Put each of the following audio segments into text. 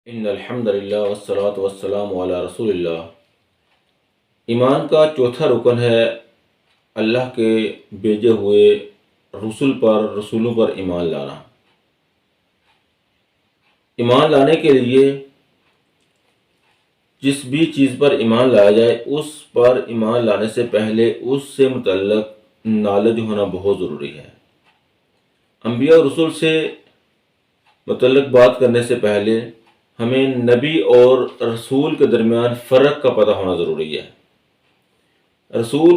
ان الحمد للہ والصلاۃ والسلام علی رسول اللہ۔ ایمان کا چوتھا رکن ہے اللہ کے بھیجے ہوئے رسولوں پر ایمان لانا۔ ایمان لانے کے لیے جس بھی چیز پر ایمان لایا جائے اس پر ایمان لانے سے پہلے اس سے متعلق نالج ہونا بہت ضروری ہے۔ انبیاء اور رسول سے متعلق بات کرنے سے پہلے ہمیں نبی اور رسول کے درمیان فرق کا پتہ ہونا ضروری ہے۔ رسول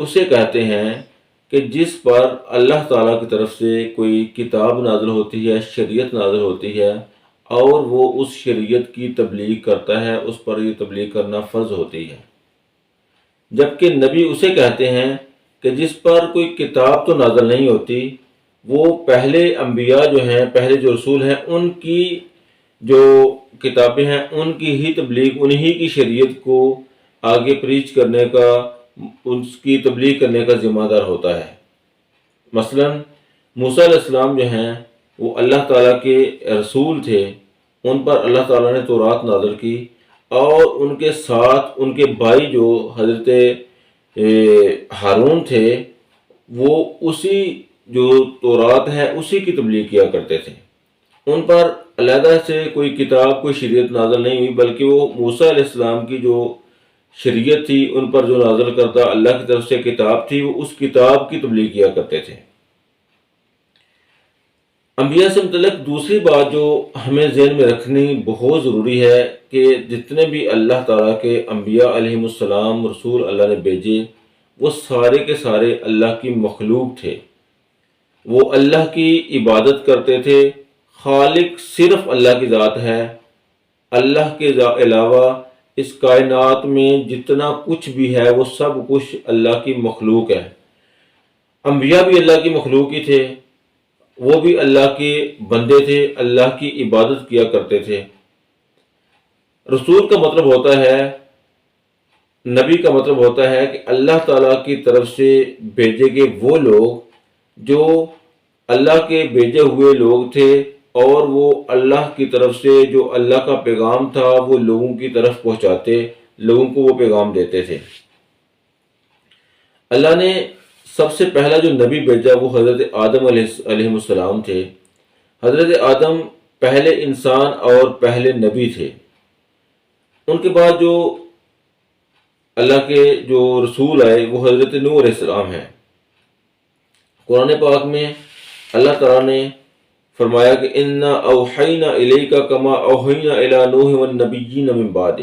اسے کہتے ہیں کہ جس پر اللہ تعالیٰ کی طرف سے کوئی کتاب نازل ہوتی ہے، شریعت نازل ہوتی ہے اور وہ اس شریعت کی تبلیغ کرتا ہے، اس پر یہ تبلیغ کرنا فرض ہوتی ہے۔ جبکہ نبی اسے کہتے ہیں کہ جس پر کوئی کتاب تو نازل نہیں ہوتی، وہ پہلے انبیاء جو ہیں، پہلے جو رسول ہیں، ان کی جو کتابیں ہیں ان کی ہی تبلیغ، انہی کی شریعت کو آگے پریچ کرنے کا، اس کی تبلیغ کرنے کا ذمہ دار ہوتا ہے۔ مثلا موسیٰ علیہ السلام جو ہیں وہ اللہ تعالیٰ کے رسول تھے، ان پر اللہ تعالیٰ نے تورات نازل کی اور ان کے ساتھ ان کے بھائی جو حضرت ہارون تھے وہ اسی جو تورات ہے اسی کی تبلیغ کیا کرتے تھے۔ ان پر علیحدہ سے کوئی کتاب، کوئی شریعت نازل نہیں ہوئی، بلکہ وہ موسیٰ علیہ السلام کی جو شریعت تھی، ان پر جو نازل کرتا اللہ کی طرف سے کتاب تھی، وہ اس کتاب کی تبلیغ کیا کرتے تھے۔ انبیاء سے متعلق دوسری بات جو ہمیں ذہن میں رکھنی بہت ضروری ہے کہ جتنے بھی اللہ تعالیٰ کے انبیاء علیہ السلام رسول اللہ نے بھیجے، وہ سارے کے سارے اللہ کی مخلوق تھے۔ وہ اللہ کی عبادت کرتے تھے۔ خالق صرف اللہ کی ذات ہے۔ اللہ کے علاوہ اس کائنات میں جتنا کچھ بھی ہے وہ سب کچھ اللہ کی مخلوق ہے۔ انبیاء بھی اللہ کی مخلوق ہی تھے، وہ بھی اللہ کے بندے تھے، اللہ کی عبادت کیا کرتے تھے۔ رسول کا مطلب ہوتا ہے، نبی کا مطلب ہوتا ہے کہ اللہ تعالیٰ کی طرف سے بھیجے گئے وہ لوگ جو اللہ کے بھیجے ہوئے لوگ تھے، اور وہ اللہ کی طرف سے جو اللہ کا پیغام تھا وہ لوگوں کی طرف پہنچاتے، لوگوں کو وہ پیغام دیتے تھے۔ اللہ نے سب سے پہلا جو نبی بھیجا وہ حضرت آدم علیہ السلام تھے۔ حضرت آدم پہلے انسان اور پہلے نبی تھے۔ ان کے بعد جو اللہ کے جو رسول آئے وہ حضرت نوح علیہ السلام ہیں۔ قرآن پاک میں اللہ تعالیٰ نے فرمایا کہ انا اوحینا الیک کما اوحینا الی نوح والنبیین من بعد۔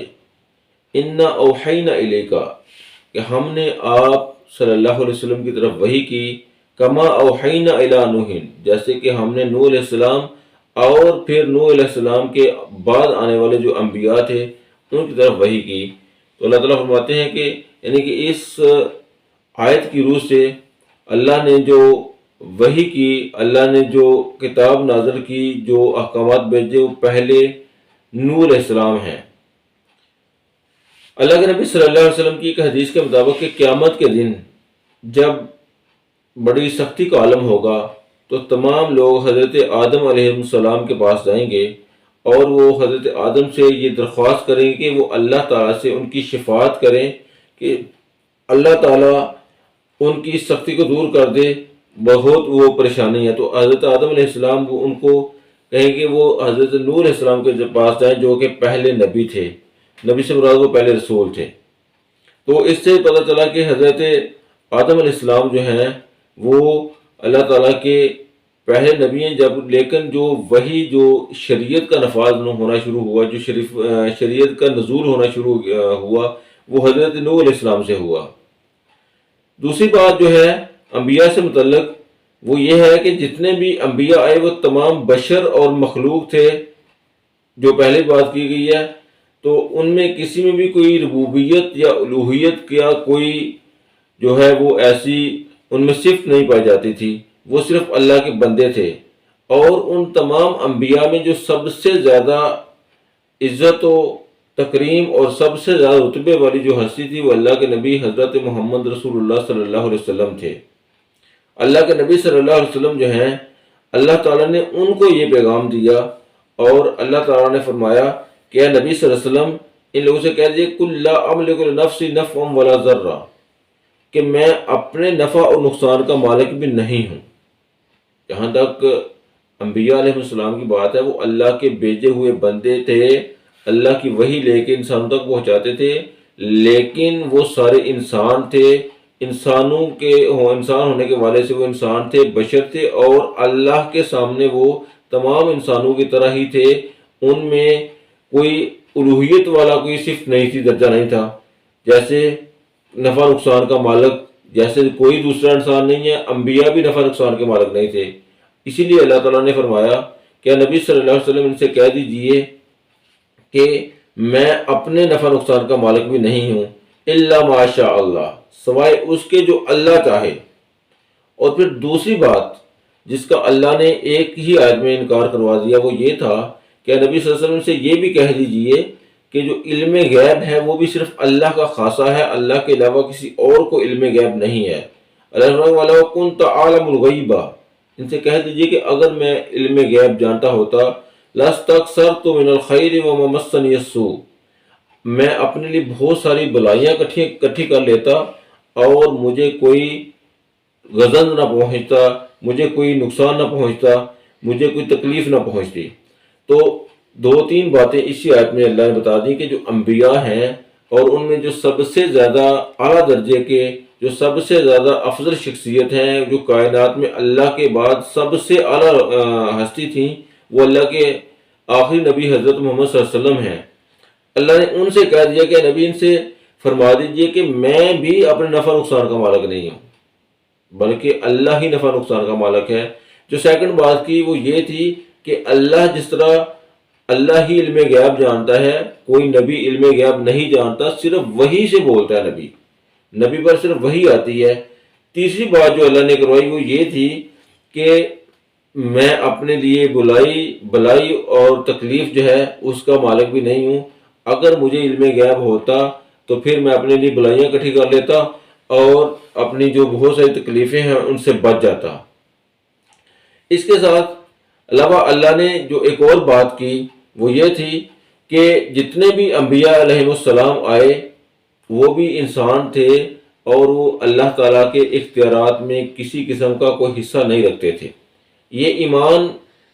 انا اوحینا الیک کہ ہم نے آپ صلی اللہ علیہ وسلم کی طرف وحی کی، کما اوحینا الی نوح جیسے کہ ہم نے نوح علیہ السلام اور پھر نوح علیہ السلام کے بعد آنے والے جو انبیاء تھے ان کی طرف وحی کی۔ تو اللہ تعالیٰ فرماتے ہیں کہ یعنی کہ اس آیت کی روح سے اللہ نے جو وحی کی، اللہ نے جو کتاب نازل کی، جو احکامات بھیجے وہ پہلے نوح علیہ السلام ہیں۔ اللہ کے نبی صلی اللہ علیہ وسلم کی ایک حدیث کے مطابق کہ قیامت کے دن جب بڑی سختی کا عالم ہوگا تو تمام لوگ حضرت آدم علیہ السلام کے پاس جائیں گے اور وہ حضرت آدم سے یہ درخواست کریں گے کہ وہ اللہ تعالیٰ سے ان کی شفاعت کریں کہ اللہ تعالیٰ ان کی سختی کو دور کر دے، بہت وہ پریشانی ہے۔ تو حضرت آدم علیہ السلام وہ ان کو کہیں کہ وہ حضرت نوح علیہ السلام کے پاس جائیں جو کہ پہلے نبی تھے، نبی سے مراد وہ پہلے رسول تھے۔ تو اس سے پتہ چلا کہ حضرت آدم علیہ السلام جو ہیں وہ اللہ تعالیٰ کے پہلے نبی ہیں، جب لیکن جو وہی جو شریعت کا نفاذ ہونا شروع ہوا، جو شریعت کا نزول ہونا شروع ہوا وہ حضرت نوح علیہ السلام سے ہوا۔ دوسری بات جو ہے انبیاء سے متعلق وہ یہ ہے کہ جتنے بھی انبیاء آئے وہ تمام بشر اور مخلوق تھے۔ جو پہلے بات کی گئی ہے تو ان میں کسی میں بھی کوئی ربوبیت یا الوہیت کا کوئی جو ہے وہ ایسی ان میں صفت نہیں پائی جاتی تھی، وہ صرف اللہ کے بندے تھے۔ اور ان تمام انبیاء میں جو سب سے زیادہ عزت و تکریم اور سب سے زیادہ رتبے والی جو ہستی تھی وہ اللہ کے نبی حضرت محمد رسول اللہ صلی اللہ علیہ وسلم تھے۔ اللہ کے نبی صلی اللہ علیہ وسلم جو ہیں اللہ تعالیٰ نے ان کو یہ پیغام دیا اور اللہ تعالیٰ نے فرمایا کہ اے نبی صلی اللہ علیہ وسلم ان لوگوں سے کہہ دیجیے کل لا املک لنفسی نفعا ولا ضرا، کہ میں اپنے نفع اور نقصان کا مالک بھی نہیں ہوں۔ جہاں تک انبیاء علیہ السلام کی بات ہے، وہ اللہ کے بھیجے ہوئے بندے تھے، اللہ کی وحی لے کے انسانوں تک پہنچاتے تھے، لیکن وہ سارے انسان تھے، انسان ہونے کے والے سے وہ انسان تھے، بشر تھے، اور اللہ کے سامنے وہ تمام انسانوں کی طرح ہی تھے۔ ان میں کوئی الوہیت والا کوئی صفت نہیں تھی، درجہ نہیں تھا، جیسے نفع نقصان کا مالک جیسے کوئی دوسرا انسان نہیں ہے، انبیاء بھی نفع نقصان کے مالک نہیں تھے۔ اسی لیے اللہ تعالیٰ نے فرمایا کہ نبی صلی اللہ علیہ وسلم ان سے کہہ دیجئے کہ میں اپنے نفع نقصان کا مالک بھی نہیں ہوں، الا ما شاء اللہ، سوائے اس کے جو اللہ چاہے۔ اور پھر دوسری بات جس کا اللہ نے ایک ہی آیت میں انکار کروا دیا، وہ یہ تھا کہ نبی صلی اللہ علیہ وسلم سے یہ بھی کہہ دیجئے کہ جو علم غیب ہے وہ بھی صرف اللہ کا خاصہ ہے، اللہ کے علاوہ کسی اور کو علم غیب نہیں ہے۔ اللہ وَلَوْ كُنْتَ عَالَمُ الْغَيْبَ، ان سے کہہ دیجئے کہ اگر میں علم غیب جانتا ہوتا، لَاسْتَكْثَرْتُ مِنَ الْخَيْرِ وَمَا مَسَّنِيَ السُّوءُ، میں اپنے لیے بہت ساری بلائیاں اکٹھی کر لیتا اور مجھے کوئی غضب نہ پہنچتا، مجھے کوئی نقصان نہ پہنچتا، مجھے کوئی تکلیف نہ پہنچتی۔ تو دو تین باتیں اسی آیت میں اللہ نے بتا دی کہ جو انبیاء ہیں اور ان میں جو سب سے زیادہ اعلیٰ درجے کے، جو سب سے زیادہ افضل شخصیت ہیں، جو کائنات میں اللہ کے بعد سب سے اعلیٰ ہستی تھیں، وہ اللہ کے آخری نبی حضرت محمد صلی اللہ علیہ وسلم ہیں۔ اللہ نے ان سے کہہ دیا کہ نبی ان سے فرما دیجئے کہ میں بھی اپنے نفع نقصان کا مالک نہیں ہوں، بلکہ اللہ ہی نفع نقصان کا مالک ہے۔ جو سیکنڈ بات کی وہ یہ تھی کہ اللہ جس طرح اللہ ہی علم غیب جانتا ہے، کوئی نبی علم غیب نہیں جانتا، صرف وحی سے بولتا ہے نبی پر صرف وحی آتی ہے۔ تیسری بات جو اللہ نے کروائی وہ یہ تھی کہ میں اپنے لیے بلائی اور تکلیف جو ہے اس کا مالک بھی نہیں ہوں۔ اگر مجھے علم غیب ہوتا تو پھر میں اپنے لیے بلائیاں اکٹھی کر لیتا اور اپنی جو بہت ساری تکلیفیں ہیں ان سے بچ جاتا۔ اس کے ساتھ علاوہ اللہ نے جو ایک اور بات کی وہ یہ تھی کہ جتنے بھی انبیاء علیہ السلام آئے وہ بھی انسان تھے اور وہ اللہ تعالیٰ کے اختیارات میں کسی قسم کا کوئی حصہ نہیں رکھتے تھے۔ یہ ایمان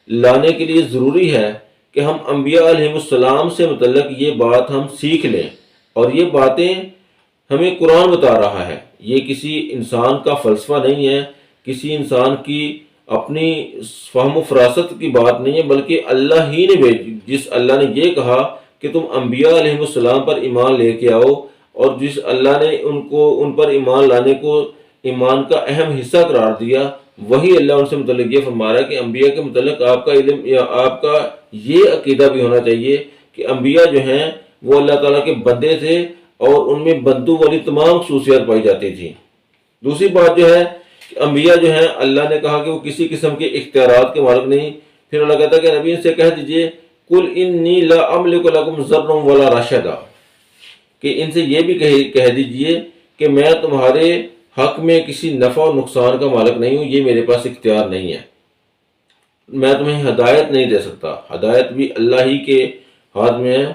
لانے کے لیے ضروری ہے کہ ہم انبیاء علیہ السلام سے متعلق یہ بات ہم سیکھ لیں، اور یہ باتیں ہمیں قرآن بتا رہا ہے، یہ کسی انسان کا فلسفہ نہیں ہے، کسی انسان کی اپنی فہم و فراست کی بات نہیں ہے، بلکہ اللہ ہی نے جس اللہ نے یہ کہا کہ تم انبیاء علیہ السلام پر ایمان لے کے آؤ، اور جس اللہ نے ان پر ایمان لانے کو ایمان کا اہم حصہ قرار دیا، وہی اللہ ان سے متعلق یہ فرما رہا ہے کہ انبیاء کے متعلق آپ کا علم یا آپ کا یہ عقیدہ بھی ہونا چاہیے کہ انبیاء جو ہیں وہ اللہ تعالیٰ کے بندے تھے اور ان میں بندوں والی تمام خصوصیات پائی جاتی تھیں۔ دوسری بات جو ہے کہ انبیاء جو ہیں اللہ نے کہا کہ وہ کسی قسم کے اختیارات کے مالک نہیں۔ پھر اللہ کہتا ہے کہ نبی ان سے کہہ دیجئے قل انی لا املک لکم ضرا ولا رشدا، کہ ان سے یہ بھی کہہ دیجئے کہ میں تمہارے حق میں کسی نفع و نقصان کا مالک نہیں ہوں، یہ میرے پاس اختیار نہیں ہے، میں تمہیں ہدایت نہیں دے سکتا، ہدایت بھی اللہ ہی کے ہاتھ میں ہے،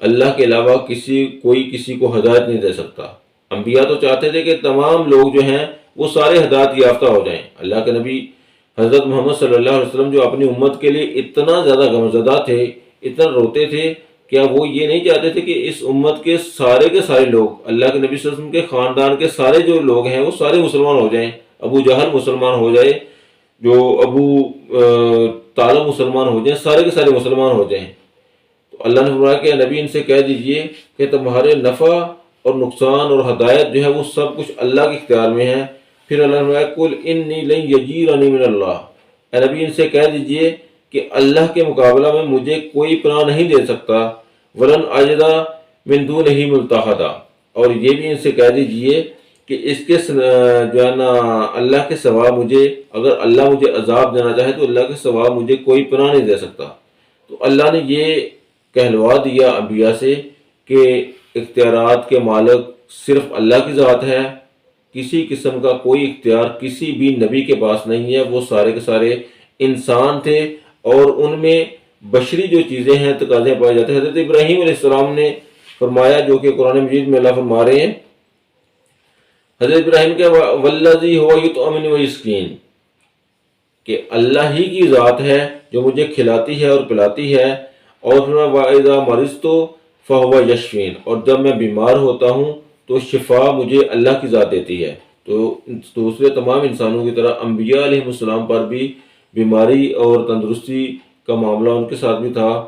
اللہ کے علاوہ کوئی کسی کو ہدایت نہیں دے سکتا۔ انبیاء تو چاہتے تھے کہ تمام لوگ جو ہیں وہ سارے ہدایت یافتہ ہو جائیں۔ اللہ کے نبی حضرت محمد صلی اللہ علیہ وسلم جو اپنی امت کے لیے اتنا زیادہ غمزدہ تھے، اتنا روتے تھے، کیا وہ یہ نہیں چاہتے تھے کہ اس امت کے سارے لوگ، اللہ کے نبی صلی اللہ علیہ وسلم کے خاندان کے سارے جو لوگ ہیں وہ سارے مسلمان ہو جائیں، ابو جہل مسلمان ہو جائے، جو ابو طالب مسلمان ہو جائیں، سارے کے سارے مسلمان ہو جائیں؟ تو اللہ نے فرمایا کہ نبی ان سے کہہ دیجئے کہ تمہارے نفع اور نقصان اور ہدایت جو ہے وہ سب کچھ اللہ کے اختیار میں ہے۔ پھر اللہ نے فرمایا قل انی لن یجیرنی من اللہ، اے نبی ان سے کہہ دیجئے کہ اللہ کے مقابلہ میں مجھے کوئی پناہ نہیں دے سکتا، ولن اجد من دونہ ملتحدا، اور یہ بھی ان سے کہہ دیجئے کہ اس کے جو ہے نا اللہ کے سوا مجھے، اگر اللہ مجھے عذاب دینا چاہے تو اللہ کے سوا مجھے کوئی پناہ نہیں دے سکتا۔ تو اللہ نے یہ کہلوا دیا انبیاء سے کہ اختیارات کے مالک صرف اللہ کی ذات ہے، کسی قسم کا کوئی اختیار کسی بھی نبی کے پاس نہیں ہے، وہ سارے کے سارے انسان تھے اور ان میں بشری جو چیزیں ہیں تقاضے پائے جاتے ہیں. حضرت ابراہیم علیہ السلام نے فرمایا، جو کہ قرآن مجید میں اللہ فرما رہے ہیں، حضرت ابراہیم کے والذی هو یطعمنی ویسقین، کہ اللہ ہی کی ذات ہے جو مجھے کھلاتی ہے اور پلاتی ہے. اور وَإِذَا مَرِضْتُ فَهُوَ يَشْفِينِ، اور جب میں بیمار ہوتا ہوں تو شفا مجھے اللہ کی ذات دیتی ہے. تو دوسرے تمام انسانوں کی طرح انبیاء علیہ السلام پر بھی بیماری اور تندرستی کا معاملہ ان کے ساتھ بھی تھا.